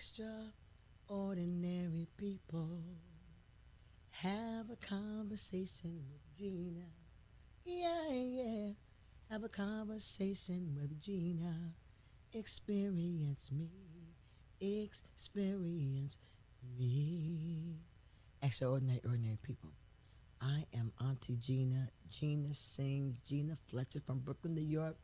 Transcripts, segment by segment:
Extraordinary people have a conversation with Gina. Yeah, yeah. Have a conversation with Gina. Experience me. Experience me. Extraordinary, ordinary people. I am Auntie Gina. Gina sings. Gina Fletcher from Brooklyn, New York.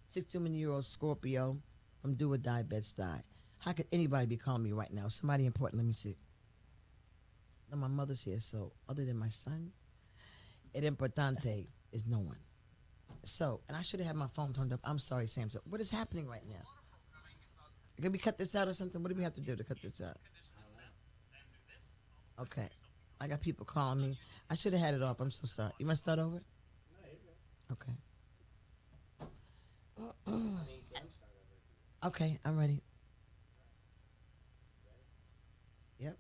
61-year-old Scorpio from Do or Die Bed-Stuy. How could anybody be calling me right now? Somebody important, let me see. No, my mother's here, so other than my son, el importante is no one. So, and I should have had my phone turned up. I'm sorry, Sam. So what is happening right now? Can we cut this out or something? What do we have to do to cut this out? Okay. I got people calling me. I should have had it off. I'm so sorry. You want to start over? Okay. Okay, I'm ready. Yep.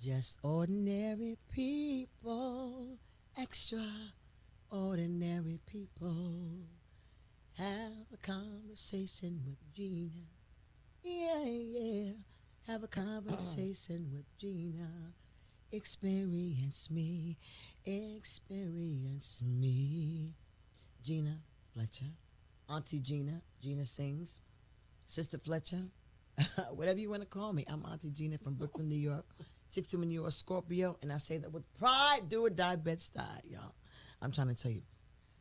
Just ordinary people, extraordinary people. Have a conversation with Gina. Yeah, yeah. Have a conversation with Gina. Experience me. Experience me. Gina Fletcher. Auntie Gina. Gina sings. Sister Fletcher. Whatever you want to call me. I'm Auntie Gina from Brooklyn, New York. 61-year-old Scorpio. And I say that with pride. Do or die Bed-Stuy, y'all. I'm trying to tell you.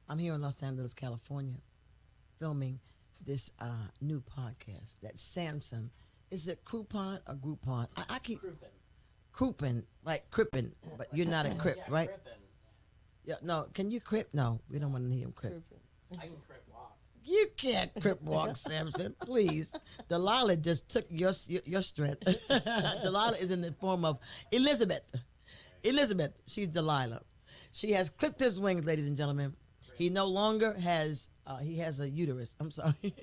I'm here in Los Angeles, California, filming this new podcast that Samson, is it Groupon or Groupon? I keep Croupin, like Crippin, but you're not a Crip, right? Crippin. Yeah, no, can you Crip? No, we don't want to hear him Crip. I can Crip walk. You can't Crip walk, Samson, please. Delilah just took your strength. Delilah is in the form of Elizabeth. Elizabeth, she's Delilah. She has clipped his wings, ladies and gentlemen. He no longer has, he has a uterus. I'm sorry.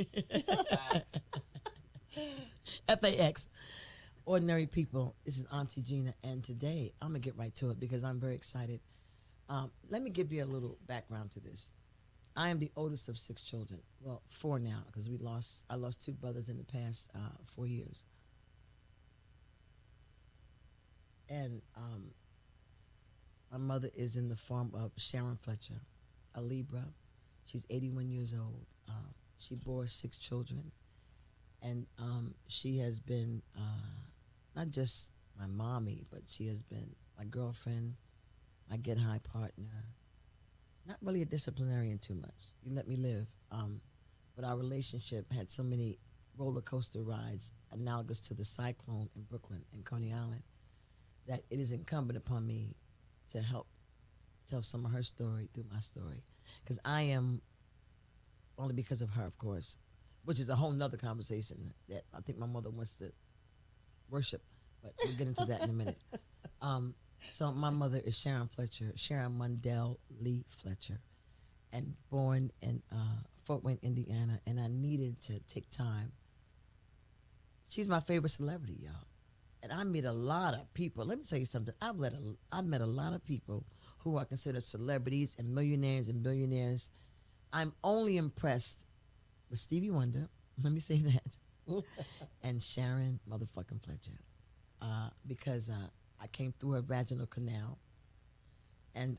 FAX. Ordinary people. This is Auntie Gina, and today I'm gonna get right to it because I'm very excited. Let me give you a little background to this. I am the oldest of 6 children. Well, 4 now, because I lost 2 brothers in the past 4 years. And my mother is in the form of Sharon Fletcher, a Libra. She's 81 years old. She bore 6 children, and she has been not just my mommy, but she has been my girlfriend, my get high partner. Not really a disciplinarian too much. You let me live. But our relationship had so many roller coaster rides analogous to the cyclone in Brooklyn and Coney Island that it is incumbent upon me to help tell some of her story through my story. Because I am, only because of her, of course, which is a whole nother conversation that I think my mother wants to worship, but we'll get into that in a minute. So my mother is Sharon Fletcher, Sharon Mundell Lee Fletcher, and born in Fort Wayne, Indiana, and I needed to take time. She's my favorite celebrity, y'all. And I meet a lot of people. Let me tell you something. I've met a lot of people who are considered celebrities and millionaires and billionaires. I'm only impressed with Stevie Wonder. Let me say that. And Sharon motherfucking Fletcher. Because I came through her vaginal canal. And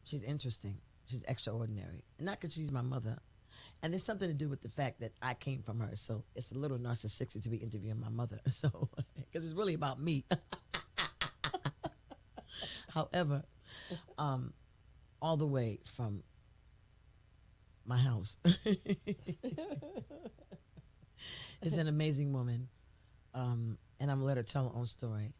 she's interesting. She's extraordinary. And not because she's my mother. And there's something to do with the fact that I came from her. So it's a little narcissistic to be interviewing my mother. So, because it's really about me. However, all the way from my house. Is an amazing woman. And I'm going to let her tell her own story.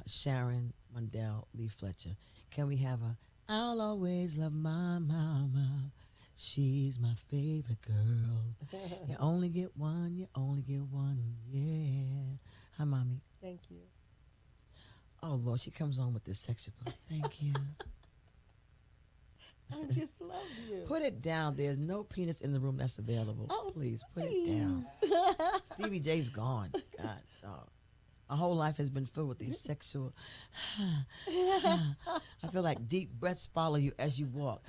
Sharon Mundell Lee Fletcher. Can we have a, I'll always love my mama. She's my favorite girl. You only get one, you only get one, yeah. Hi, Mommy. Thank you. Oh, Lord, she comes on with this sexual. Thank you. I just love you. Put it down. There's no penis in the room that's available. Oh, please, put it down. Stevie J's gone. God, dog. My whole life has been filled with these sexual. I feel like deep breaths follow you as you walk.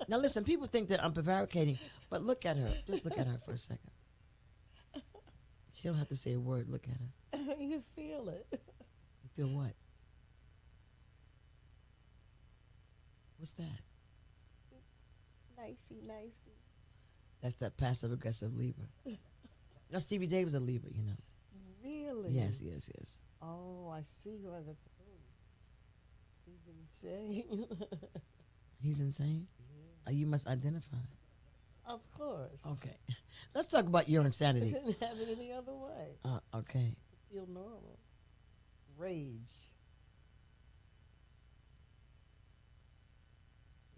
Now listen, people think that I'm prevaricating, but look at her. Just look at her for a second. She don't have to say a word. Look at her. You feel it. You feel what? What's that? It's nicey, nicey. That's that passive aggressive Libra. Now Stevie J was a Libra, you know. Really? Yes, yes, yes. Oh, I see why the. He's insane. He's insane. Yeah. You must identify. Of course. Okay. Let's talk about your I insanity. couldn't have it any other way. Okay. To feel normal. Rage.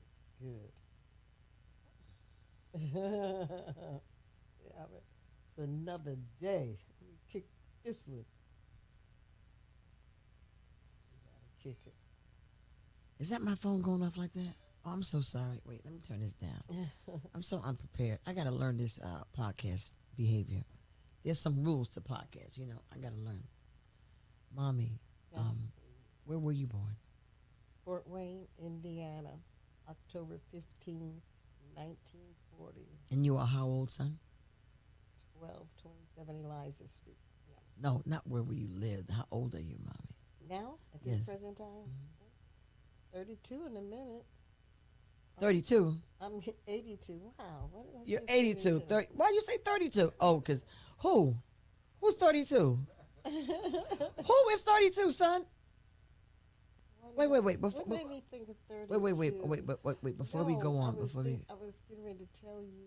It's good. It's another day. Let me kick this one. You gotta kick it. Is that my phone going off like that? Oh, I'm so sorry. Wait, let me turn this down. I'm so unprepared. I got to learn this podcast behavior. There's some rules to podcasts, you know. I got to learn. Mommy, Yes. where were you born? Fort Wayne, Indiana, October 15, 1940, And you are how old, son? 1227 Eliza Street. Yeah. No, not where you lived. How old are you, mommy? Now, at this Yes. present time, 32 in a minute. 32. I'm 82. Wow. What did I You're say? 82. 30. Why you say 32? Oh, because who? Who's 32? Who is 32, son? Wait. What made me think of 32? Wait. Before we go on, I was getting ready to tell you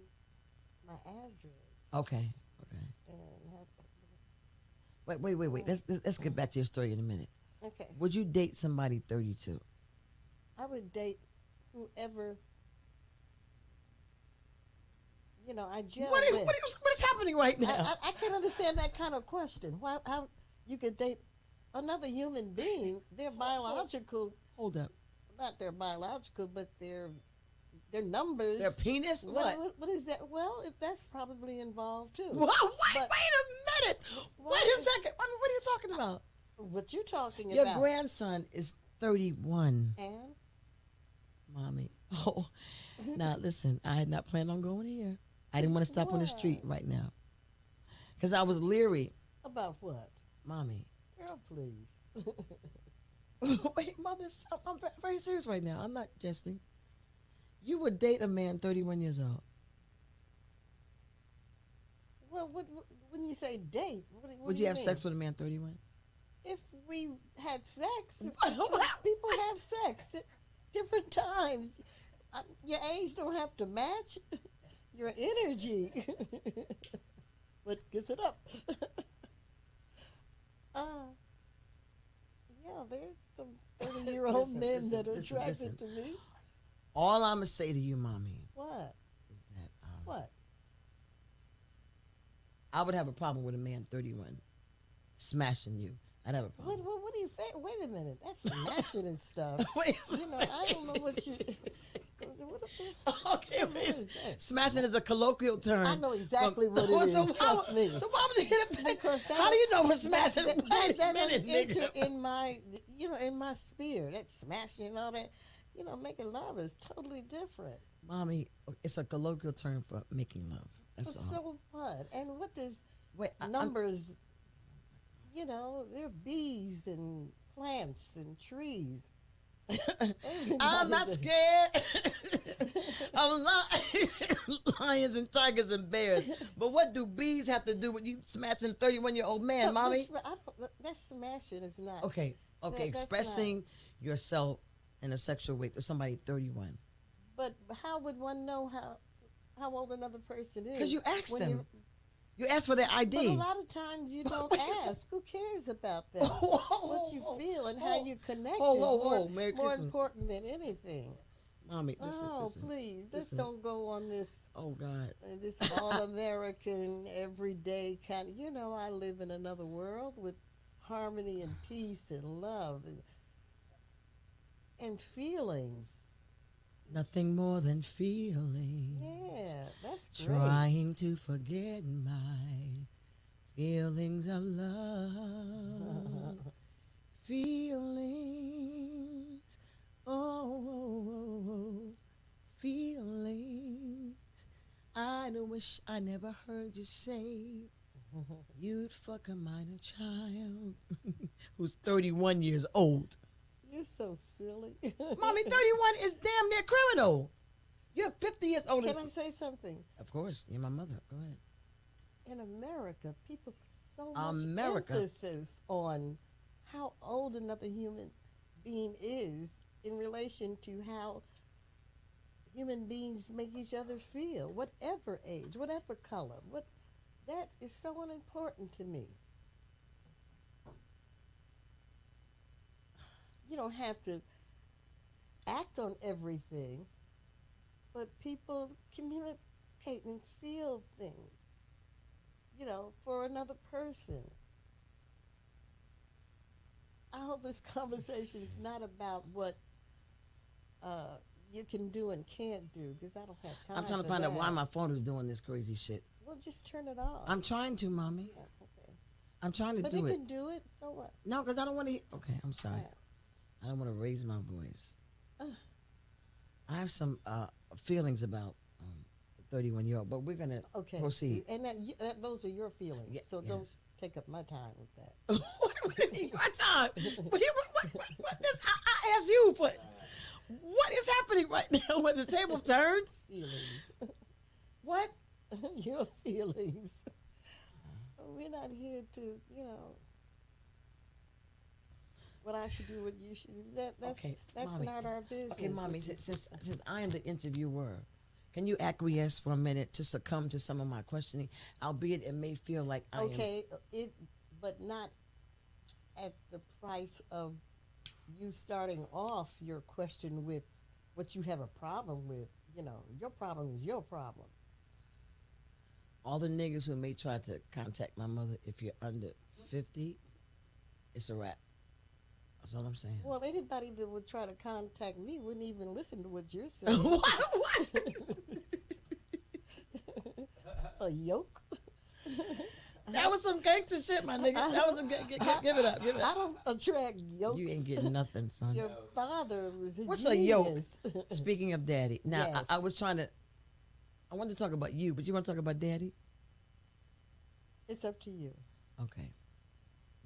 my address. Okay. And have, Wait. Let's get back to your story in a minute. okay. Would you date somebody 32? I would date whoever, I gel What with. is happening right now? I can't understand that kind of question. How you could date another human being? They're biological, Hold up. not their biological, but their numbers. Their penis? What? What is that? Well, if that's probably involved too. Wait But- a minute. What Wait a is- second. I mean, what are you talking about? What you talking Your about? grandson is 31, And mommy. Oh, now listen. I had not planned on going here. I didn't want to stop on the street right now because I was leery, about what? mommy. Girl, please. Wait, mother, stop. I'm very serious right now. I'm not jesting. You would date a man 31 years old. Well, when you say date, what Would do you have mean? sex with a man 31? If we had sex, What? people have sex at different times. Your age don't have to match your energy. What gets it up? Yeah, there's some 30-year-old Listen, men listen, that are listen, attracted listen. to me. All I'm going to say to you, mommy, What? is that What? I would have a problem with a man 31 smashing you. I'd have a problem. What do you think? Wait a minute. That's smashing and stuff. Wait, I don't know what you. okay, What is that? smashing is a colloquial term. I know exactly what it is. Trust me. So why would you get it? Because that- How do you know we're smashing? That Wait a doesn't minute, enter nigga. in my, in my sphere. That smashing and all that, making love is totally different. Mommy, it's a colloquial term for making love. That's all. So what? And what does Wait, numbers? There are bees and plants and trees. I'm not scared. I'm lions and tigers and bears. But what do bees have to do with you smashing 31-year-old man, mommy? That smashing is not. Okay, that's expressing yourself in a sexual way to somebody 31. But how would one know how old another person is? Because you ask when them. You ask for their But ID. a lot of times you don't ask. Who cares about that? What you feel and how you connect is Merry more Christmas. important than anything. Mommy, listen. Please, let's listen. don't go on this Oh, God. this all-American, everyday kind of. I live in another world with harmony and peace and love and feelings. Nothing more than feeling. Yeah, that's great. Trying to forget my feelings of love. Feelings. Oh. feelings. I don't wish I never heard you say you'd fuck a minor child who's 31 years old. You're so silly. Mommy, 31 is damn near criminal. You're 50 years old. Can I say something? Of course, you're my mother. Go ahead. In America, people put so much emphasis on how old another human being is in relation to how human beings make each other feel, whatever age, whatever color. That is so unimportant to me. You don't have to act on everything, but people communicate and feel things, for another person. I hope this conversation is not about what you can do and can't do, because I don't have time. I'm trying to find out why my phone is doing this crazy shit. Well, just turn it off. I'm trying to, Mommy. Yeah, okay. I'm trying to but do it. But it can do it, so what? No, because I don't want to. Okay, I'm sorry. Yeah. I don't want to raise my voice. I have some feelings about 31-year-old, but we're going to proceed. And those are your feelings, so yes. Don't take up my time with that. What do you mean, my time? What this, I asked you for. What is happening right now when the table turned? Feelings. What? Your feelings. We're not here to, what I should do, what you should do. That's Mommy. Not our business. Okay, Mommy, since I am the interviewer, can you acquiesce for a minute to succumb to some of my questioning, albeit it may feel like I am. But not at the price of you starting off your question with what you have a problem with. Your problem is your problem. All the niggas who may try to contact my mother, if you're under 50, it's a wrap. That's all I'm saying. Well, anybody that would try to contact me wouldn't even listen to what you're saying. What? A yoke? That was some gangster shit, my nigga. That was some give it up. I don't attract yokes. You ain't getting nothing, son. Your father was a What's genius. a yoke? Speaking of daddy. Now, yes. I was trying to, I wanted to talk about you, but you want to talk about daddy? It's up to you. Okay.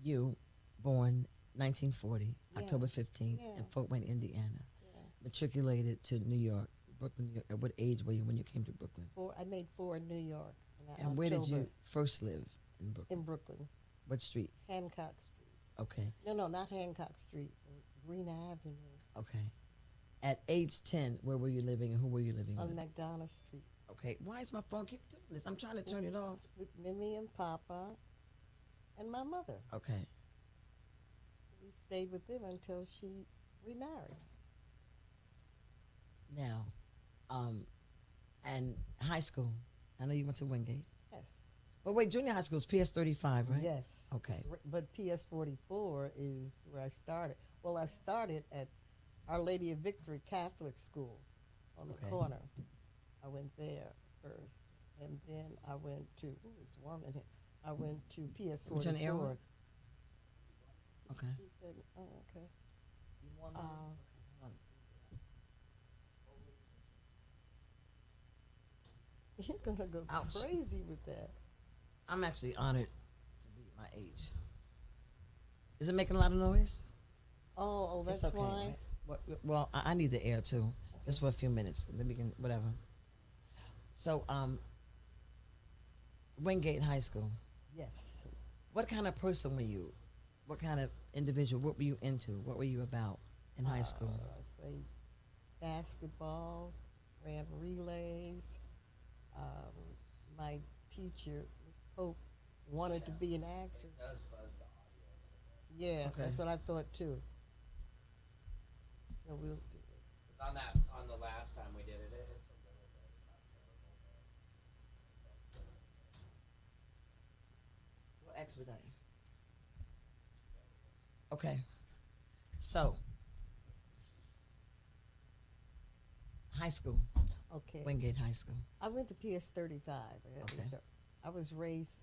You, born 1940, October 15th, in Fort Wayne, Indiana. Yeah. Matriculated to New York, Brooklyn, New York. At what age were you when you came to Brooklyn? I made 4 in New York. And where did you first live in Brooklyn? In Brooklyn. What street? Hancock Street. Okay. No, not Hancock Street. It was Green Avenue. Okay. At age 10, where were you living and who were you living with? On McDonough Street. Okay. Why is my phone keep doing this? I'm trying to turn it off. With Mimi and Papa and my mother. Okay. We stayed with them until she remarried. Now, and high school. I know you went to Wingate. Yes. But wait, junior high school is PS 35, right? Yes. Okay. But PS 44 is where I started. Well, I started at Our Lady of Victory Catholic School on the corner. I went there first, and then I went to it's warm in here. I went to PS 44. Okay. He said, "Oh, okay." You're gonna go crazy with that. I'm actually honored to be my age. Is it making a lot of noise? Oh, that's okay, why. Right? Well, I need the air too, just for a few minutes. Then we can whatever. So, Wingate High School. Yes. What kind of person were you? What kind of individual? What were you into? What were you about in high school? I played basketball, ran relays. My teacher, Ms. Pope, wanted to be an actress. It does fuzz the audio a little bit. Yeah, okay. That's what I thought too. So we'll do it. On the last time we did it, it's a little bit, not terrible, but We'll expedite. Okay. So, high school. Okay. Wingate High School. I went to PS 35. Okay. I was raised,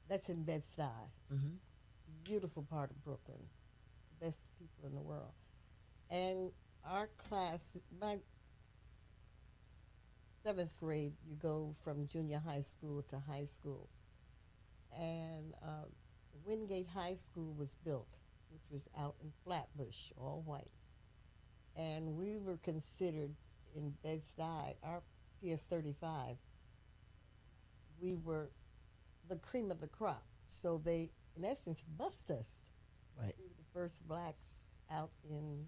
that's in Bed-Stuy. Mm-hmm. Beautiful part of Brooklyn. Best people in the world. And our class, my seventh grade, you go from junior high school to high school. And Wingate High School was built, which was out in Flatbush, all white. And we were considered in Bed-Stuy, our PS 35, we were the cream of the crop. So they, in essence, bust us. Right. We were the first blacks out in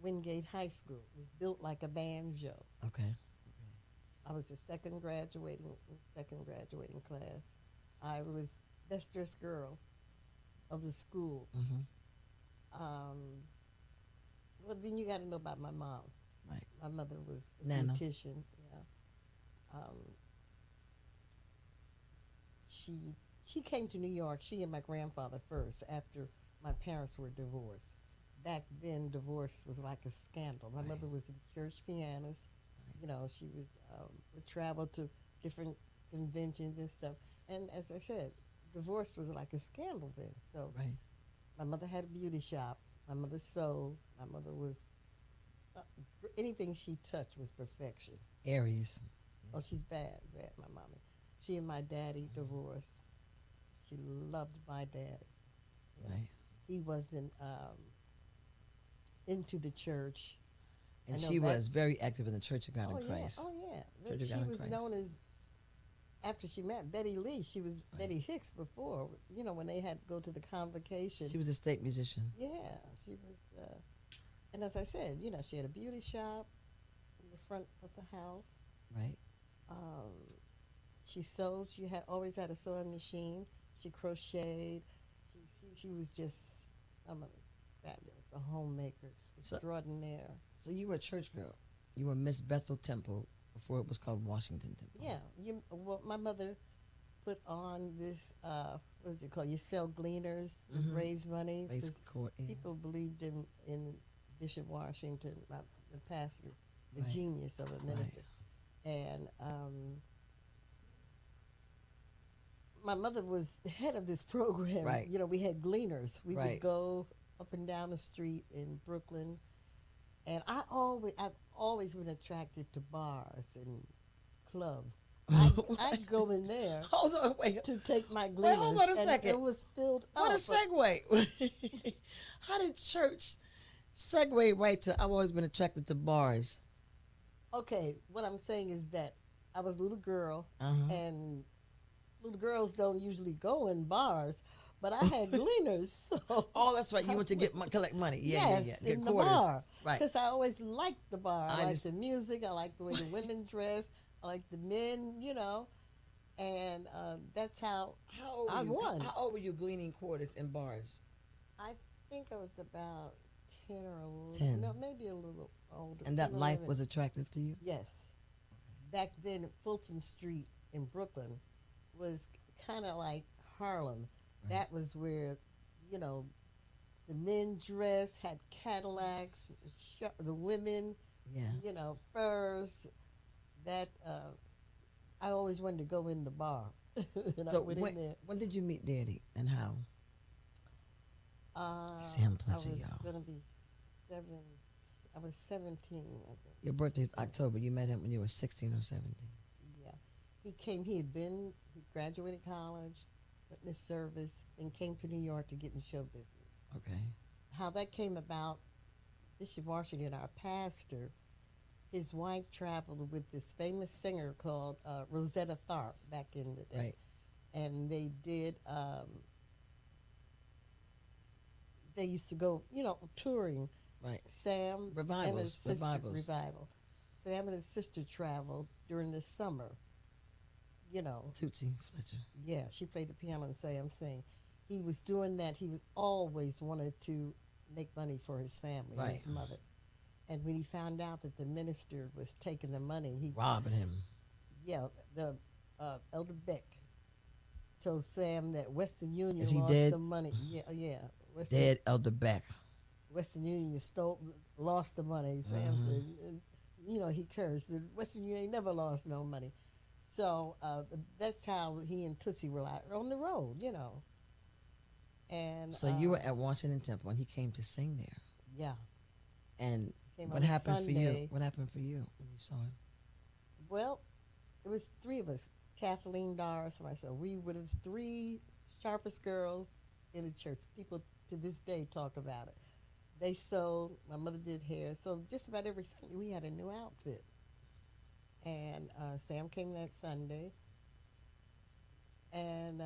Wingate High School. It was built like a banjo. Okay. I was the second graduating class. I was best dressed girl of the school. Mm-hmm. Well, then you got to know about my mom. Right. My mother was a Nana. beautician. Yeah. She came to New York. She and my grandfather first after my parents were divorced. Back then, divorce was like a scandal. My Right. mother was a church pianist. You know, she was would travel to different conventions and stuff. And as I said, divorce was like a scandal then. So Right. my mother had a beauty shop. My mother sewed. My mother was anything she touched was perfection. Aries. Oh, she's bad, my mommy. She and my daddy divorced. She loved my daddy. You know, Right. he wasn't into the church. And I know she that- was very active in the Church of God in yeah, Christ. oh yeah. Church of She God in was Christ. known as, after she met Betty Lee, she was Right. Betty Hicks before. You know, when they had to go to the convocation. She was a state musician. Yeah, she was. And as I said, you know, she had a beauty shop in the front of the house. Right. She sewed. She had always had a sewing machine. She crocheted. She was just, my mother's fabulous, a homemaker So- extraordinaire. So you were a church girl. You were Miss Bethel Temple before it was called Washington Temple. Yeah, well, my mother put on this, what is it called? You sell gleaners to Mhm. raise money. Race 'Cause court. Yeah. people believed in Bishop Washington, the pastor, the Right. genius of a minister. And my mother was the head of this program. Right. You know, we had gleaners. We Right. would go up and down the street in Brooklyn. And I've always been attracted to bars and clubs. I'd go in there Hold on, wait. to take my Wait, gleaners. hold on a and second. It was filled up. What a segue. How did church segue right to I've always been attracted to bars? Okay, what I'm saying is that I was a little girl, Uh-huh. and little girls don't usually go in bars, but I had gleaners. So Oh, that's right. You went to collect money. Yeah, yes, yeah, yeah. in Get the quarters. bar. Right. Because I always liked the bar. I I liked just- the music. I liked the way the women dressed. I liked the men, you know. And that's how How old, I were you, won. how old were you gleaning quarters in bars? I think I was about 10 or a little, 10. no, maybe a little older. And that 10 or life 11. was attractive to you? Yes. Back then, Fulton Street in Brooklyn was kind of like Harlem. Right. That was where, you know, the men dressed, had Cadillacs, the women, Yeah. you know, furs. That I always wanted to go in the bar. And I So went in there. when did you meet Daddy and how? Uh, Sam I Fletcher, was y'all. gonna be 17, I think. Your birthday's October. You met him when you were 16 or 17. Yeah. He graduated college, witness service, and came to New York to get in show business. Okay. How that came about, Bishop Washington, our pastor, his wife traveled with this famous singer called Rosetta Tharpe back in the day. Right. And they did, they used to go, you know, touring. Right. Sam and Revivals, his sister, revivals. revival. Sam and his sister traveled during the summer. You know, Tootsie Fletcher. yeah, she played the piano and Sam sang. He was doing that. He was always wanted to make money for his family, Right. his mother. And when he found out that the minister was taking the money, he Robbing him. yeah, the Elder Beck told Sam that Western Union Is he lost dead? the money. Yeah. Dead Elder Beck. Western Union lost the money. Sam Mhm. said, and, you know, he cursed. The Western Union never lost no money. So that's how he and Tootsie were like on the road, you know. And So you were at Washington Temple and he came to sing there. yeah, And Came What on happened for Sunday. you? What happened for you when you saw him? Well, it was three of us. Kathleen, Doris, and myself. We were the three sharpest girls in the church. People to this day talk about it. They sewed. My mother did hair. So just about every Sunday we had a new outfit. And Sam came that Sunday. And,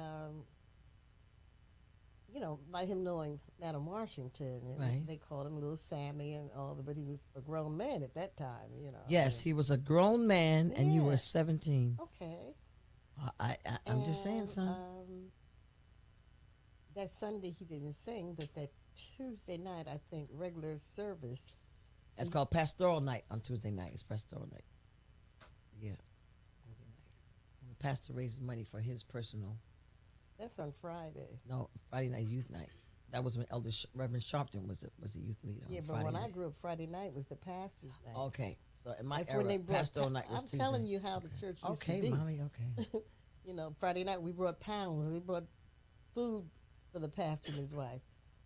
by him knowing Madam Washington, Right. they called him Little Sammy and all that, but he was a grown man at that time, Yes, he was a grown man, and you Yeah. were 17. Okay. I'm just saying, son. That Sunday he didn't sing, but that Tuesday night, I think, regular service. It's called Pastoral Night on Tuesday night. It's Pastoral Night. Yeah. Tuesday night. The pastor raises money for his personal. That's on Friday. No, Friday night youth night. That was when Reverend Sharpton was a youth leader. Yeah, on but Friday when I night. grew up, Friday night was the pastor's night. Okay, so in my That's era, when they brought Pastoral Night was I'm Tuesday. telling you how the church used to be. Okay, mommy. Okay. Friday night we brought pounds. We brought food for the pastor and his wife.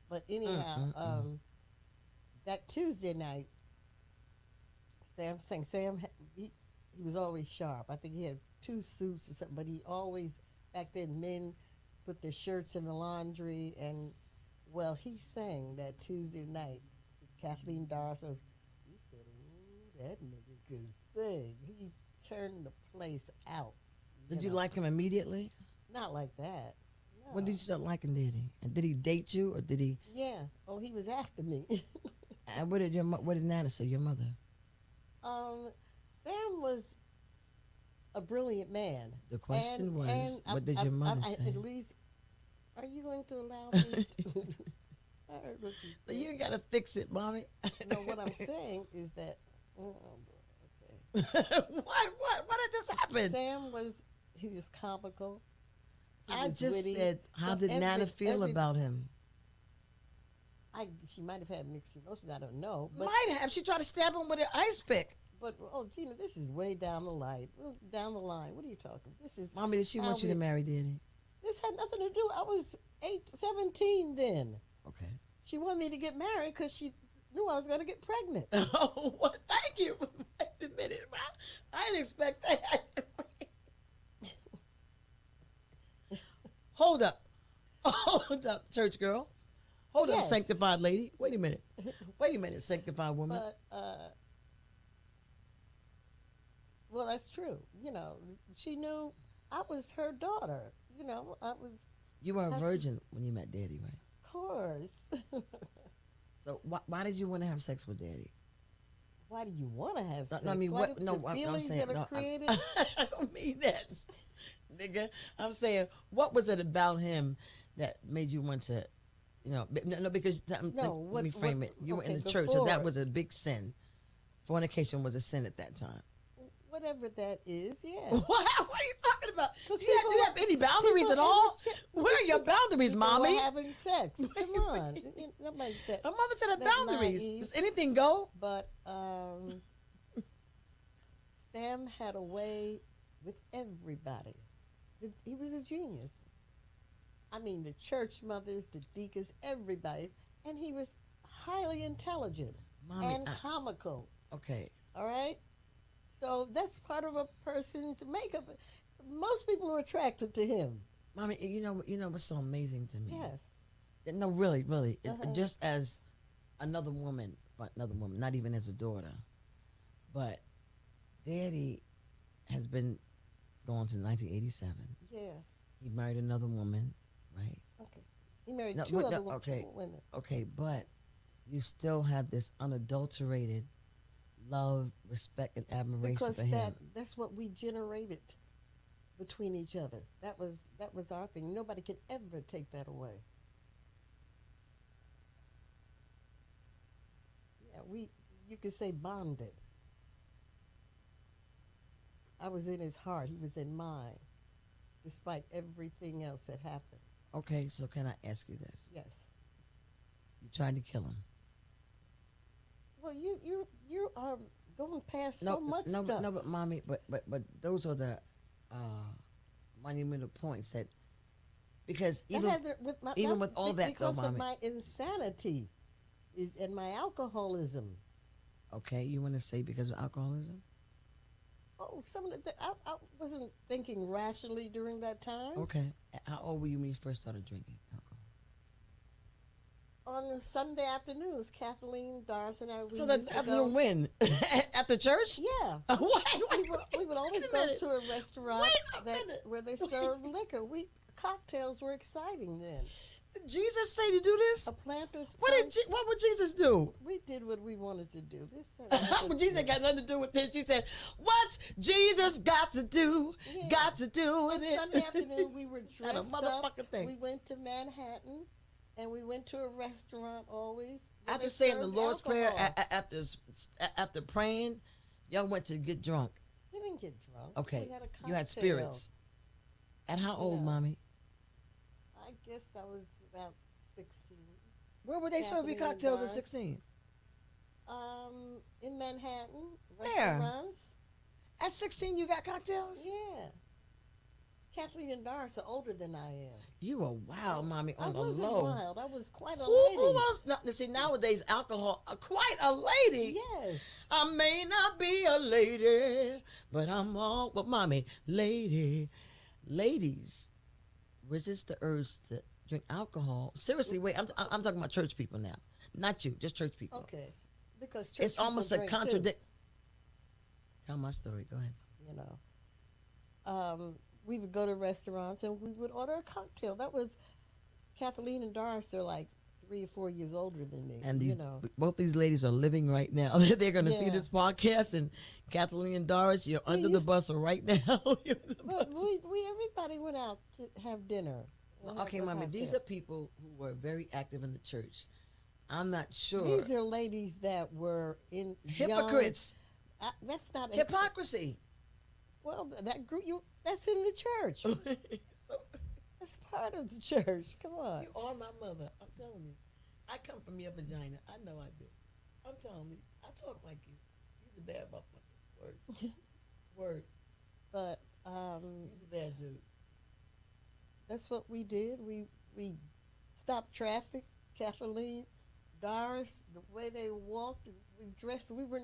But anyhow, that Tuesday night, Sam sang. He was always sharp. I think he had 2 suits or something. But he always, back then, men put their shirts in the laundry. And, well, he sang that Tuesday night. Kathleen Darson, he said, ooh, that nigga could sing. He turned the place out. Did you like him immediately? Not like that. No. When did you start liking Daddy? And did he date you, or did he? Yeah. Oh, he was after me. And what did Nana say? Your mother? Sam was a brilliant man. The question was, and what did your mother say? At least, are you going to allow me to? I heard what you So said. you gotta fix it, mommy. No, what I'm saying is that. Oh, boy, What did this happen? Sam he was comical. He I was just witty. said, how So did Nana feel about him? She might have had mixed emotions. I don't know. But Might have. She tried to stab him with an ice pick. oh, Gina, this is way down the line. Down the line. What are you talking? This is. Mommy, did she want you to marry Daddy? This had nothing to do. I was 17 then. Okay. She wanted me to get married because she knew I was going to get pregnant. Oh, well, thank you. Wait a minute. I didn't expect that. Hold up, church girl. Hold up, Yes. sanctified lady. Wait a minute, sanctified woman. But, well, that's true. She knew I was her daughter. I was, You were a virgin when you met Daddy, right? of course. So why did you want to have sex with Daddy? Why do you want to have sex? I mean, Why what? do No, the I'm feelings saying, that are no, created. I don't mean that, nigga. I'm saying, what was it about him that made you want to, no, because let me frame it. You were in the church, so that was a big sin. Fornication was a sin at that time. Whatever that is, yeah. What are you talking about? Do Because you have any boundaries at all? Where are your boundaries, people mommy? were having sex. Come on. Nobody's that. My mother said her That's boundaries. naive. Does anything go? But Sam had a way with everybody. He was a genius. I mean, the church mothers, the deacons, everybody. And he was highly intelligent Mommy, and comical. Okay. All right? So that's part of a person's makeup. Most people are attracted to him. Mommy, you know what's so amazing to me? Yes. No, really. Just as another woman, not even as a daughter, but Daddy has been going since 1987. Yeah. He married another woman, right? Okay. He married two other women. Okay, but you still have this unadulterated love, respect, and admiration Because for him. that's what we generated between each other. That was our thing. Nobody could ever take that away. Yeah, you could say bonded. I was in his heart. He was in mine, despite everything else that happened. Okay, so can I ask you this? Yes. You tried to kill him. Well, you are going past so much stuff. No, but mommy, but those are the monumental points that, because even with all that though, because mommy, of my insanity, and my alcoholism. Okay, you want to say because of alcoholism? Oh, some of the I wasn't thinking rationally during that time. Okay. How old were you when you first started drinking alcohol? On the Sunday afternoons, Kathleen, Doris, and I, we So used that to afternoon go. when? At the church? Yeah, we would always go to a restaurant where they served liquor. Cocktails were exciting then. Did Jesus say to do this? A Planters What Punch. what would Jesus do? We did what we wanted to do. This Well, Jesus got nothing to do with this. She said, "What's Jesus got to do? Yeah. Got to do with On it." Sunday afternoon, we were dressed a motherfucking up. thing. We went to Manhattan, and we went to a restaurant always. After saying the Lord's Prayer, after praying, y'all went to get drunk. We didn't get drunk. Okay, We had a cocktail. you had spirits. At how old, Yeah. Mommy? I guess I was about 16. Where would they serve you Kathleen cocktails at Doris. 16? In Manhattan, Where? restaurants. At 16, you got cocktails? Yeah. Kathleen and Doris are older than I am. You were wild, Mommy, I on the wasn't low. wild. I was quite a Who lady. was? No, see, nowadays, alcohol, quite a lady. Yes. I may not be a lady, but I'm all, but Mommy, ladies, resist the urge to drink alcohol. Seriously, wait, I'm talking about church people now. Not you, just church people. Okay. Because church It's almost a people drink, too, contradict. Tell my story, go ahead. you know. We would go to restaurants and we would order a cocktail. That was Kathleen and Doris. They're like 3 or 4 years older than me. And these, you know. both these ladies are living right now. They're going to see Yeah. this podcast, and Kathleen and Doris, you're under the bus right now. You're under the But bus. everybody went out to have dinner. and have Okay, a Mommy, these cocktail. are people who were very active in the church. I'm not sure. These are ladies that were in Hypocrites. Young, that's not Hypocrisy. Well, that group that's in the church. So, That's part of the church. Come on. you are my mother. I'm telling you. I come from your vagina. I know I do. I'm telling you. I talk like you. He's a bad motherfucker. Word. Word. But He's a bad dude. that's what we did. We stopped traffic. Kathleen, Doris, the way they walked, and we dressed. We were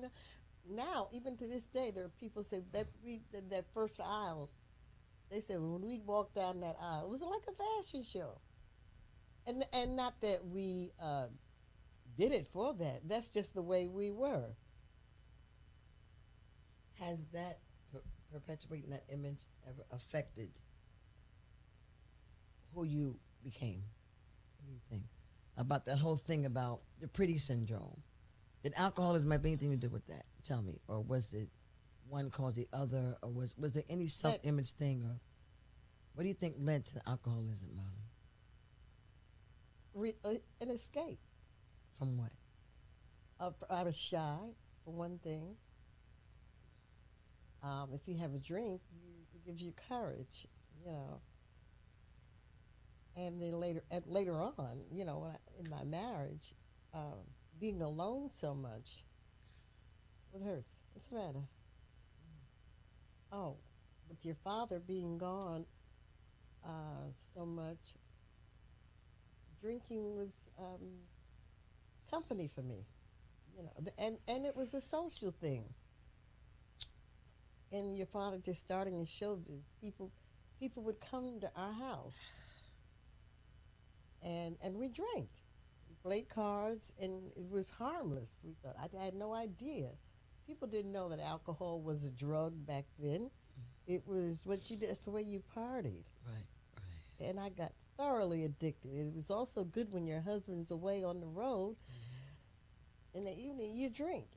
now even to this day there are people say that we did that first aisle. They said when we walked down that aisle, it was like a fashion show. And not that we did it for that. That's just the way we were. Has that perpetuating that image ever affected who you became? What do you think about that whole thing about the pretty syndrome? Did alcoholism have anything to do with that? Tell me, or was it one cause the other, or was there any self-image thing, or what do you think led to alcoholism, Molly? An escape. From what? I was shy, for one thing. If you have a drink, it gives you courage, you know. And then later on, you know, in my marriage, being alone so much. What hurts? What's the matter? Oh, with your father being gone so much, drinking was company for me, you know, and it was a social thing. And your father just starting in showbiz, people would come to our house, and we drank. We played cards, and it was harmless. We thought. I had no idea. People didn't know that alcohol was a drug back then. It was what you did. It's the way you partied. Right. And I got thoroughly addicted. It was also good when your husband's away on the road. In the evening, you drink.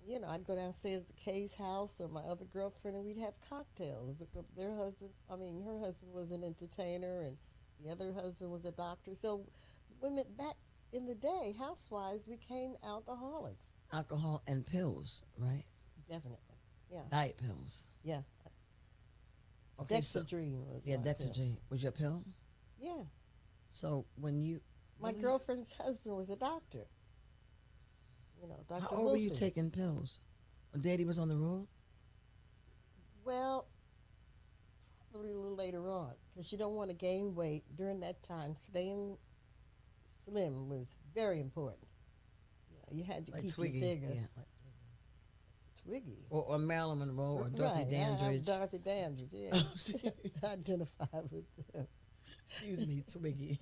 You know, I'd go downstairs to Kay's house or my other girlfriend, and we'd have cocktails. Her husband was an entertainer, and the other husband was a doctor. So women back in the day, housewives, became alcoholics. Alcohol and pills, right? Definitely, yeah. Diet pills. Yeah. Okay, Dexedrine was yeah, my pill. Dexedrine was your pill. Yeah. So when you My girlfriend's husband was a doctor. You know, Dr. How old were you taking pills? When Daddy was on the road? Well, probably a little later on, because you don't want to gain weight during that time. Staying slim was very important. You had to Like keep Twiggy. your figure. Yeah, like Twiggy. Twiggy. Or Marilyn Monroe or Dorothy Right, I'm Dandridge. Dorothy Dandridge, yeah. Identify with them. Excuse me, Twiggy.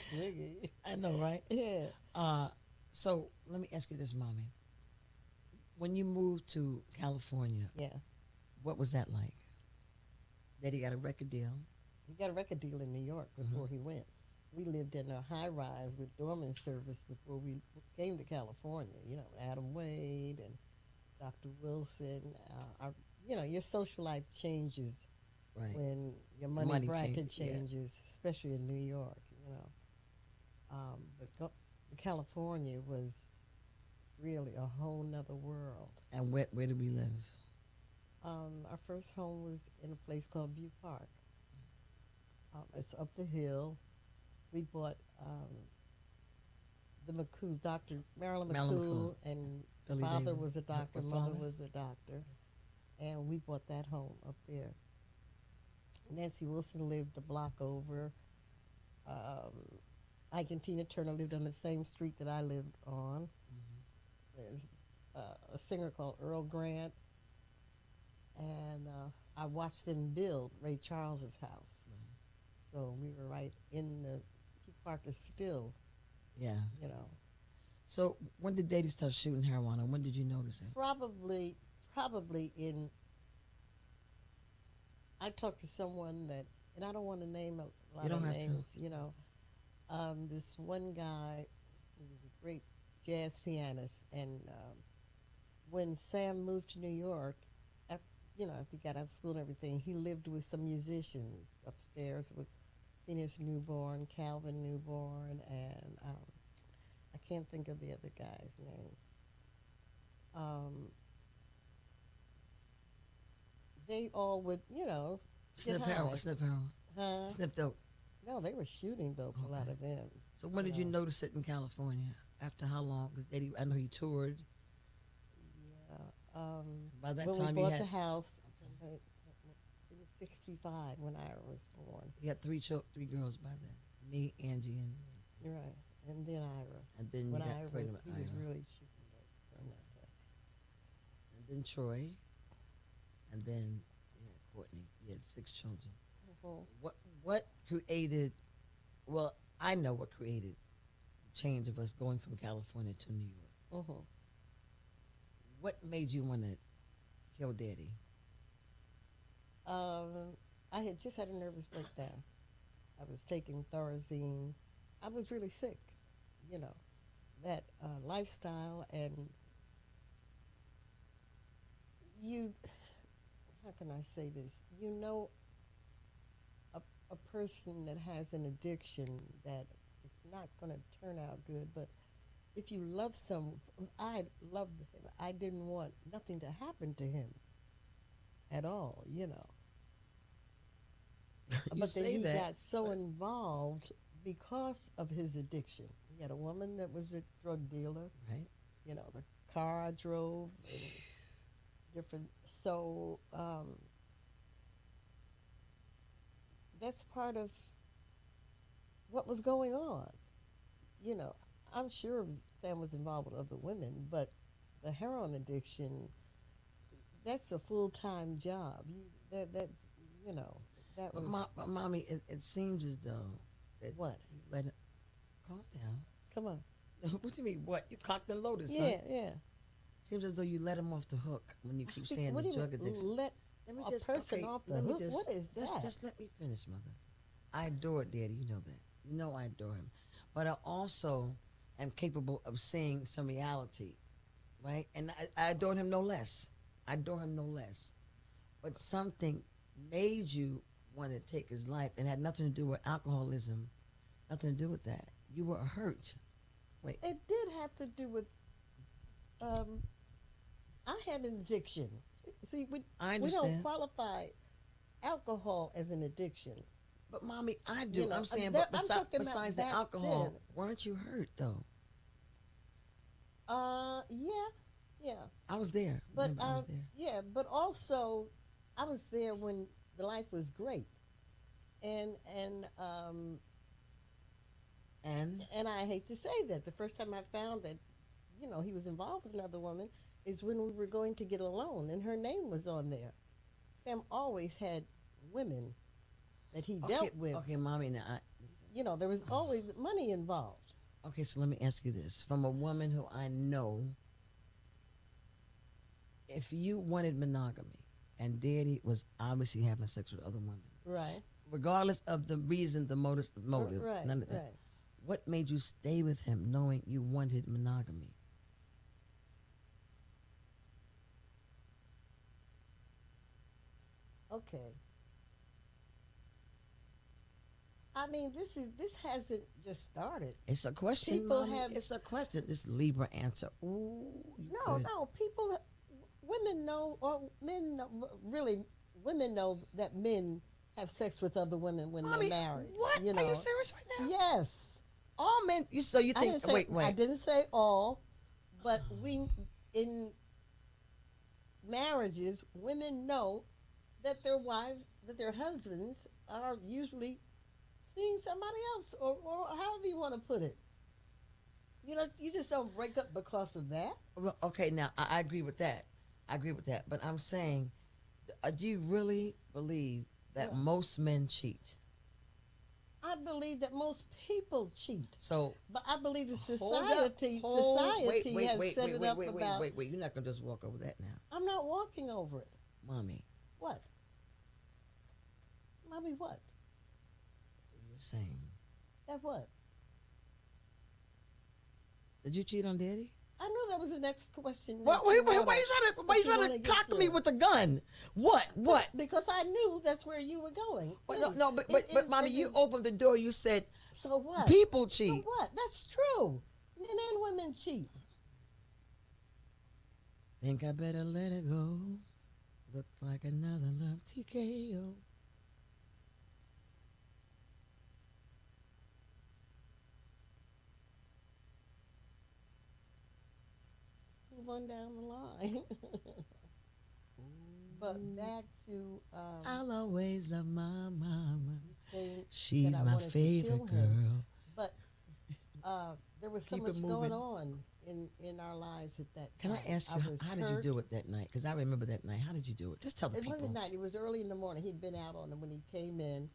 Twiggy. I know, right? Yeah. So let me ask you this, Mommy. When you moved to California, Yeah. what was that like? Daddy got a record deal. He got a record deal in New York before he went. We lived in a high rise with doorman service before we came to California. You know, Adam Wade and Dr. Wilson. Your social life changes Right. when your money bracket change, yeah. changes, especially in New York. But California was really a whole nother world. And where did we live? Our first home was in a place called View Park. It's up the hill. We bought the McCoos, Dr. Marilyn McCoo, and Billy father Davis. was a doctor, Her mother father? was a doctor, and we bought that home up there. Nancy Wilson lived a block over. Ike and Tina Turner lived on the same street that I lived on. There's a singer called Earl Grant, and I watched them build Ray Charles's house. So we were right in the View Park is still, Yeah. you know, So when did Daddy start shooting heroin, and when did you notice it? probably in. I talked to someone that, and I don't want to name a lot You don't of have to. names. This one guy who was a great jazz pianist, and when Sam moved to New York, after he got out of school and everything, he lived with some musicians upstairs with Phineas Newborn, Calvin Newborn, and I can't think of the other guy's name. They all would, Sniff high. heroin. Sniff heroin. Huh? Sniff dope. No, they were shooting dope, a lot Okay. of them. So when did you know. notice it in California? After how long? 'Cause Daddy, I know he toured. Yeah. By that When time we he bought had the house, it was 65 when Ira was born. he had three girls by then. Me, Angie, and You're right. And then Ira. then When you got Ira, pregnant he with was Ira. really shooting dope during that time. And then Troy, and then Courtney. He had 6 children. What created? Well, I know what created the change of us going from California to New York. Mm-hmm. What made you want to kill Daddy? I had just had a nervous breakdown. I was taking Thorazine. I was really sick, that lifestyle, and how can I say this? A person that has an addiction that is not going to turn out good, but if you love someone, I loved him. I didn't want nothing to happen to him at all. But then he got so involved because of his addiction. He had a woman that was a drug dealer. Right. The car I drove, and different. So that's part of what was going on. I'm sure Sam was involved with other women, but the heroin addiction, that's a full-time job. That But was Mommy, it seems as though that what? you let it calm down. Come on. What do you mean? What? You cocked and loaded, son. Yeah. Seems as though you let him off the hook when you keep saying What the do you drug mean, addiction. let Let me a just person off the let me hook? What is that? Just let me finish, Mother. I adore Daddy. You know that. You know I adore him, but I also am capable of seeing some reality, right? And I adore him no less. I adore him no less. But something made you want to take his life, and had nothing to do with alcoholism, nothing to do with that. You were hurt. Wait. It did have to do with. I had an addiction. See, I we don't understand. qualify alcohol as an addiction. But Mommy, I do. I'm saying, that- but I'm talking about besides the back alcohol, then. weren't you hurt though? Yeah. I was there. But Remember, I was there. yeah, but also, I was there when the life was great, and And I hate to say that the first time I found that, he was involved with another woman, is when we were going to get a loan, and her name was on there. Sam always had women that he dealt with. Okay, mommy, now. You know, there was always money involved. Okay, so let me ask you this. From a woman who I know, if you wanted monogamy and daddy was obviously having sex with other women, right? Regardless of the reason, the motive, right, none of that. Right. What made you stay with him knowing you wanted monogamy? Okay. I mean, this hasn't just started. It's a question. People Mommy. have. It's a question. This Libra answer. Ooh. No. People, women know, or men know, really, women know that men have sex with other women when Mommy, they're married. What? You know? Are you serious right now? Yes. All men. So you think? Wait. I didn't say all, but we in marriages, women know that their wives, that their husbands are usually seeing somebody else, or however you want to put it. You know, you just don't break up because of that. Well, okay, now I agree with that. But I'm saying, do you really believe that most men cheat? I believe that most people cheat. So, but I believe that Wait. has set it up about. Wait. You're not gonna just walk over that now, I'm not walking over it. mommy. What? Mommy, what? So you're saying That what? did you cheat on daddy? I know that was the next question. Why you trying to cock me with a gun? What? Because I knew that's where you were going. Well, no, but mommy, you opened the door. You said, so what? People cheat. So what? That's true. Men and women cheat. Think I better let it go. Looks like another love TKO. Move on down the line. But back to I'll always love my mama. saying She's that I my wanted to favorite kill him. girl. But there was so Keep much it going moving. on in our lives at that Can time. I ask you, how did you do it that night? Because I remember that night. How did you do it? Just tell the It people. wasn't night. It was early in the morning. He'd been out on it when he came in,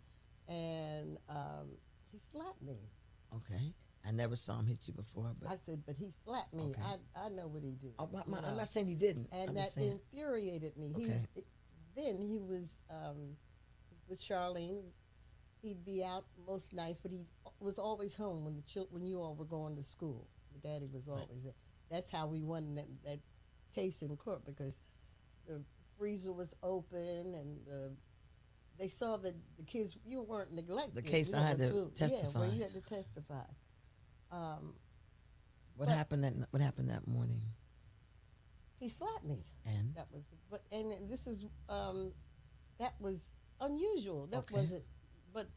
and he slapped me. Okay. I never saw him hit you before, but I said, but he slapped me. Okay. I know what he did. I'm not saying he didn't. And I'm that just saying. infuriated me. Okay. Then he was with Charlene. He'd be out most nights, but he was always home when you all were going to school. Your daddy was always there. That's how we won that case in court, because the freezer was open and they saw that the kids, you weren't neglected. The case I had to testify. Yeah, where you had to testify. What happened that morning? He slapped me. And That was, this was that was unusual. That Okay. wasn't. But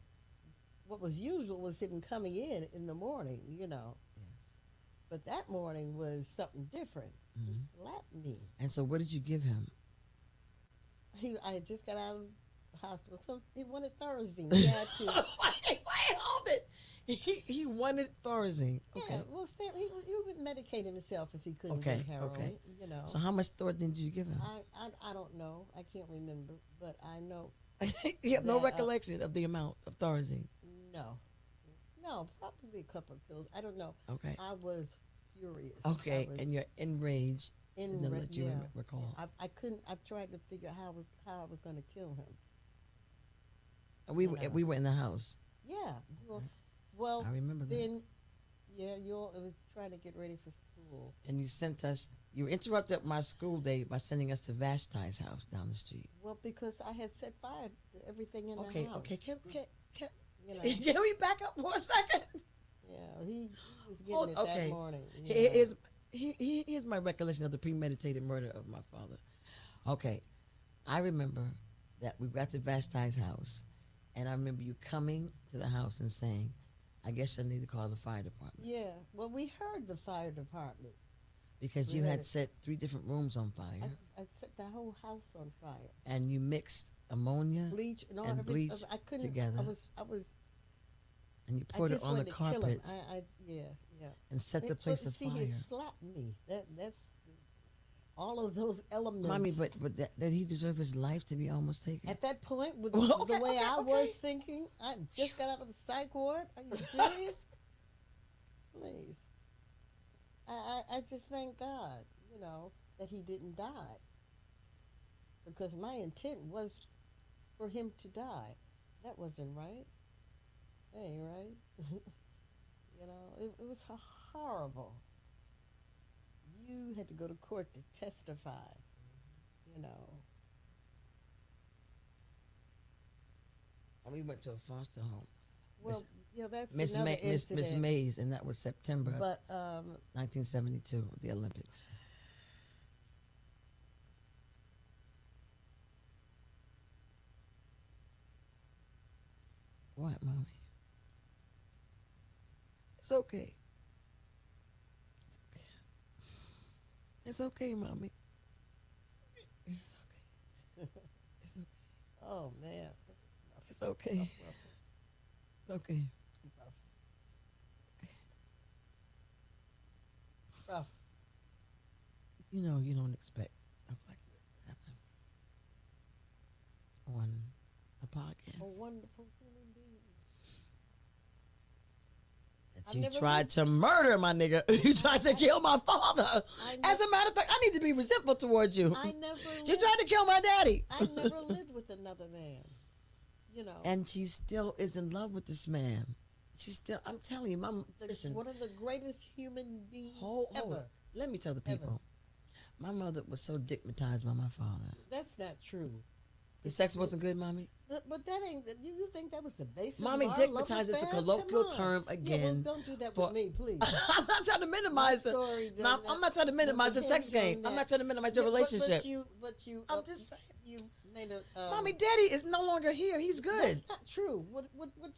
what was usual was him coming in the morning. You know. Yes. But that morning was something different. He slapped me. And so, what did you give him? I had just got out of the hospital, so he wanted Thursday. He had to. Wait, hold it. He wanted Thorazine. Okay. Yeah, well, Sam, he would medicate himself if he couldn't Okay, get heroin. okay. You know. So, how much Thorazine did you give him? I don't know. I can't remember, but I know. You have no that, recollection of the amount of Thorazine. No, probably a couple of pills. I don't know. Okay. I was furious. Okay, and you're enraged. Didn't let you recall. I couldn't. I tried to figure out how I was going to kill him. And we were in the house. Yeah. Well, I remember that. then, yeah, it was trying to get ready for school. And you interrupted my school day by sending us to Vashti's house down the street. Well, because I had set fire to everything in the house. Okay. You know. Can we back up for a second? Yeah, he was getting it that morning. Here's my recollection of the premeditated murder of my father. Okay, I remember that we got to Vashti's house, and I remember you coming to the house and saying, I guess I need to call the fire department. Yeah, well, we heard the fire department. Because you had set 3 different rooms on fire. I set the whole house on fire. And you mixed ammonia bleach and all and everything. bleach I couldn't, together. I was. And you poured it on the carpets. Yeah. And set the place afire. See, he slapped me. all of those elements. Mommy, but that he deserve his life to be almost taken? At that point, with Well, the way I okay. was thinking, I just got out of the psych ward. Are you serious? Please. I just thank God, that he didn't die. Because my intent was for him to die. That wasn't right. That ain't right. It was horrible. You had to go to court to testify, you know. And we went to a foster home. Well, that's another incident. Miss Mays, and that was September But 1972, the Olympics. What, Mommy? It's okay. It's okay, Mommy. It's okay. It's okay. oh man, It's okay. It's okay. Rough. You know, you don't expect stuff like this to happen on a podcast. A wonderful human being. That you tried to murder my nigga. You tried to kill my father. As a matter of fact, I need to be resentful towards you. I never. You tried to kill my daddy. I never lived with another man. And she still is in love with this man. She's still. I'm telling you, Mom. Listen. One of the greatest human beings ever. Let me tell the people. My mother was so digmatized by my father. That's not true. The sex wasn't good, Mommy? But that ain't, you think that was the basis Mommy, of our digmatized is a colloquial term again. Yeah, well, don't do that with me, please. I'm not trying to minimize it. I'm not trying to minimize the sex game. I'm not trying to minimize your relationship. But you, I'm just saying. You made a... Mommy, Daddy is no longer here. He's good. That's not true. What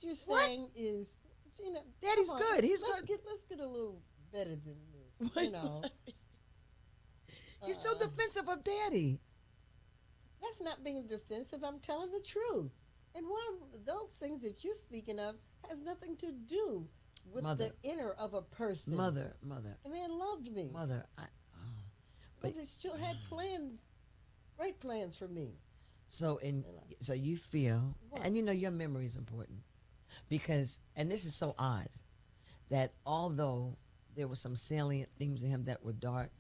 you're saying is, Gina, Daddy's good. He's let's good. Let's get a little better than this, You're still defensive of Daddy. That's not being defensive. I'm telling the truth. And one of those things that you're speaking of has nothing to do with the inner of a person. Mother. The man loved me. Mother, but he still had great plans for me. So you feel, and your memory is important, because, and this is so odd, that although there were some salient things in him that were dark,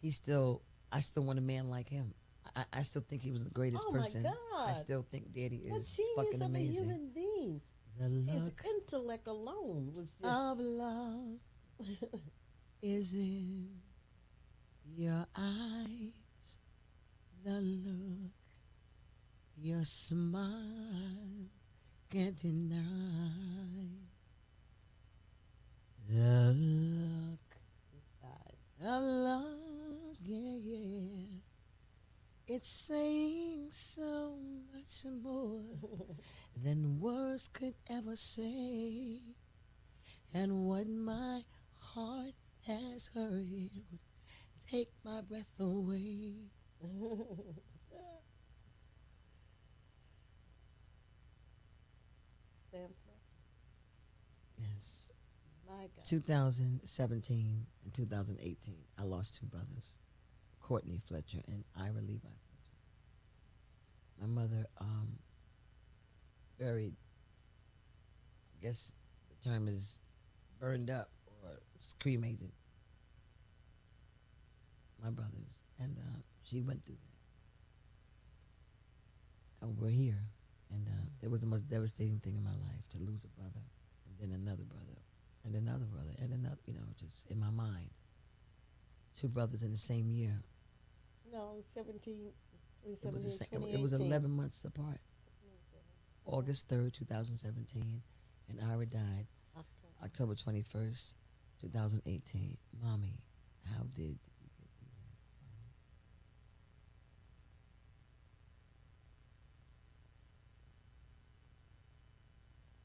I still want a man like him. I still think he was the greatest person. Oh my God! I still think Daddy is fucking amazing. amazing. A human being. The His look intellect alone was just of love is in your eyes. The look, your smile can't deny. The look his eyes. of love, yeah. It's saying so much more than words could ever say. And what my heart has heard, take my breath away. Sam Fletcher. Yes. My God. 2017 and 2018, I lost two brothers, Courtney Fletcher and Ira Levi Fletcher. My mother buried, I guess the term is burned up or cremated, my brothers. And she went through that. And we're here. And it was the most devastating thing in my life to lose a brother, and then another brother, and another brother, and another, just in my mind. Two brothers in the same year. No, 17, It was 11 months apart. August 3rd, 2017, and Ira died October 21st, 2018. Mommy, how did you get through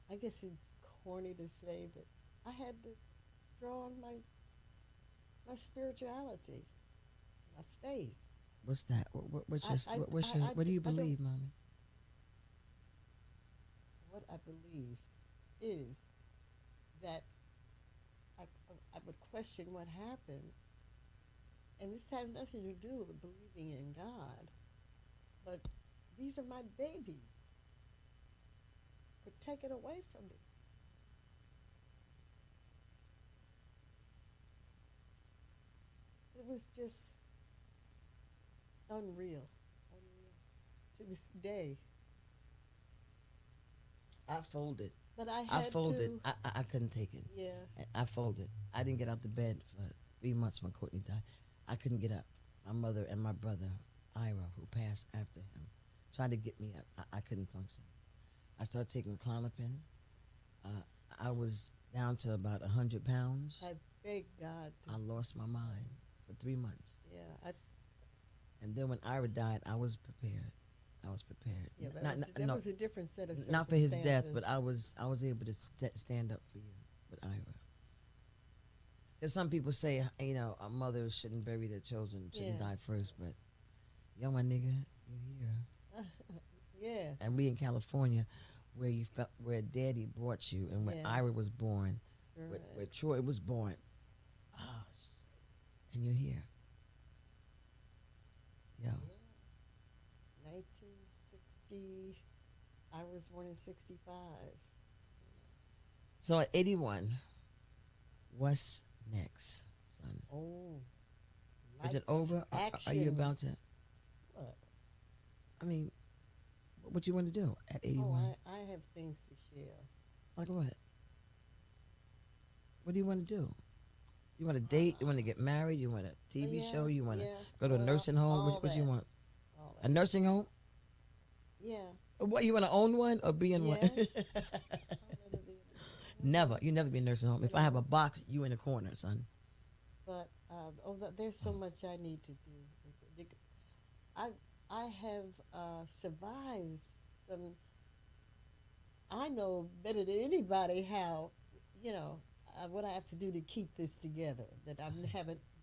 that? I guess it's corny to say that I had to draw on my spirituality, my faith. What's that? What do you believe, Mommy? What I believe is that I would question what happened and this has nothing to do with believing in God, but these are my babies. Were taken away from me. It was just unreal, unreal to this day. I folded. But I I had folded. to. I couldn't take it. Yeah. I folded. I didn't get out the bed for 3 months when Courtney died. I couldn't get up. My mother and my brother, Ira, who passed after him, tried to get me up. I couldn't function. I started taking Clonopin. I was down to about 100 pounds. I beg God. I lost my mind for 3 months. Yeah. And then when Ira died, I was prepared. I was prepared. Yeah, but that was a different set of circumstances. Not for his death, but I was able to stand up for you with Ira. There's some people say, you know, a mother shouldn't bury their children, shouldn't die first, but yo, my nigga, you're here. Yeah. And we in California, where you felt, where Daddy brought you, and where Ira was born, where Troy was born. Oh, shit. And you're here. Yo. 1960. I was born in 65. So at 81, what's next, son? Oh. Is it over? Are you about to? What? I mean, what you want to do at 81? Oh, I have things to share. Like what? What do you want to do? You want to date? You want to get married? You want a TV show? You want to go to a nursing home? What you want? A nursing home? Yeah. What, you want to own one or be in one? Never. You never be in a nursing home. If I have a box, you in the corner, son. But there's so much I need to do. I have survived some. I know better than anybody how, you know, what I have to do to keep this together. That I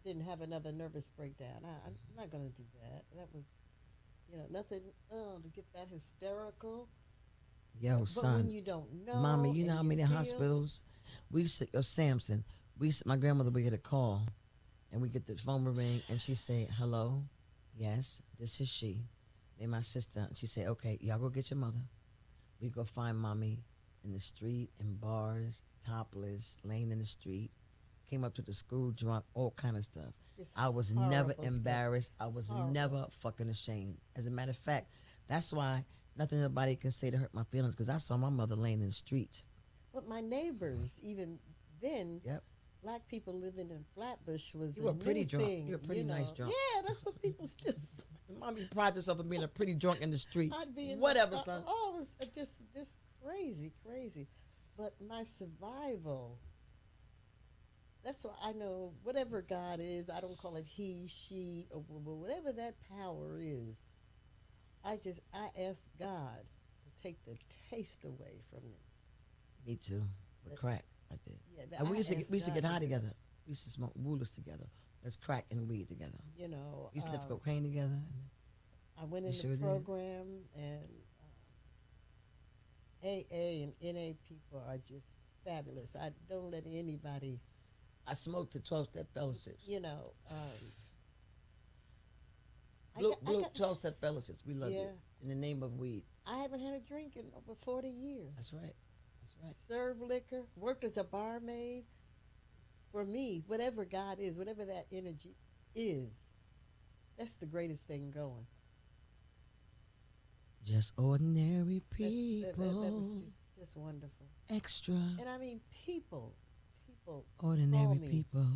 didn't have another nervous breakdown. I'm not going to do that. That was, you know, nothing to get that hysterical. Yo, but son. when you don't know, Mama, you know how many hospitals we used to, Samson, my grandmother would get a call, and we get the phone would ring, and she say, hello, yes, this is she. And my sister, and she say, okay, y'all go get your mother. We go find mommy in the street, in bars, topless, laying in the street. Came up to the school drunk, all kind of stuff. I was never embarrassed. I was never fucking ashamed. As a matter of fact, that's why nothing nobody can say to hurt my feelings, because I saw my mother laying in the street. But my neighbors, even then, black people living in Flatbush was a pretty new drunk. thing. You were pretty nice drunk. Yeah, that's what people still say. Mommy prides herself on being a pretty drunk in the street. I'd be in whatever, son. Oh, it was just crazy, crazy. But my survival, that's why I know whatever God is, I don't call it he, she, or whatever that power is, I ask God to take the taste away from me. Me too. With crack, I did. Yeah, and we used to get high together. We used to smoke woolers together. Let's crack and weed together. You know. We used to lift cocaine together. I went in the program, and AA and NA people are just fabulous. I don't let anybody. I smoked the 12-step fellowships. You know. Blue 12-step fellowships. We love you. In the name of weed. I haven't had a drink in over 40 years. That's right. That's right. Served liquor. Worked as a barmaid. For me, whatever God is, whatever that energy is, that's the greatest thing going. Just ordinary people. That was just wonderful. Extra. And I mean, people ordinary saw me. people.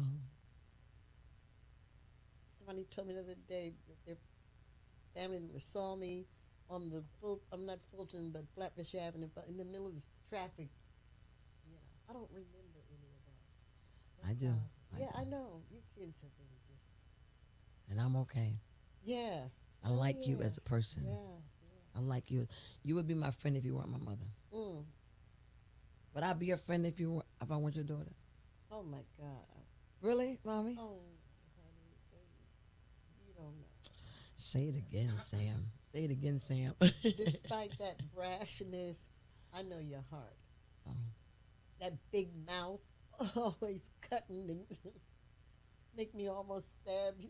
Somebody told me the other day that their family members saw me on the I'm not Fulton, but Flatbush Avenue, but in the middle of this traffic. You know, I don't remember any of that. I do. I know. You kids have been just. And I'm okay. Yeah. I like you as a person. Yeah. I like you. You would be my friend if you weren't my mother. Mm. Would I be your friend if I weren't your daughter? Oh my God. Really, Mommy? Oh, honey, baby. You don't know. Say it again, Sam. Say it again, Sam. Despite that brashness, I know your heart. That big mouth, always cutting. And Make me almost stab you.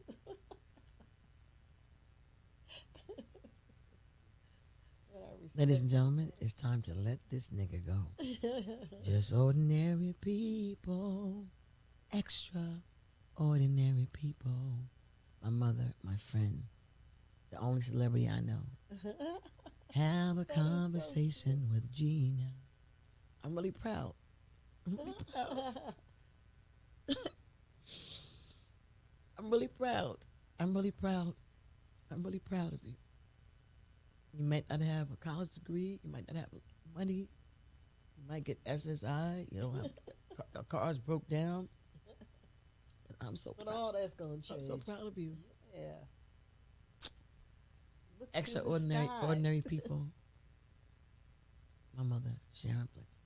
Ladies and gentlemen, it's time to let this nigga go. Just ordinary people, extraordinary people. My mother, my friend, the only celebrity I know. Have a conversation with Gina. I'm really proud. I'm really proud. I'm really proud. I'm really proud. I'm really proud of you. You might not have a college degree. You might not have money. You might get SSI. You don't have cars broke down. But I'm so proud. But all that's going to change. I'm so proud of you. Yeah. Look Extraordinary, to the sky. ordinary people. My mother, Sharon Fletcher.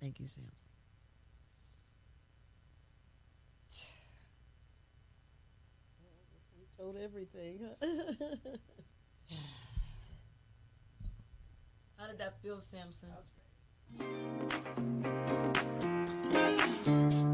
Thank you, Samson. We told everything. How did that feel, Samson? That was great.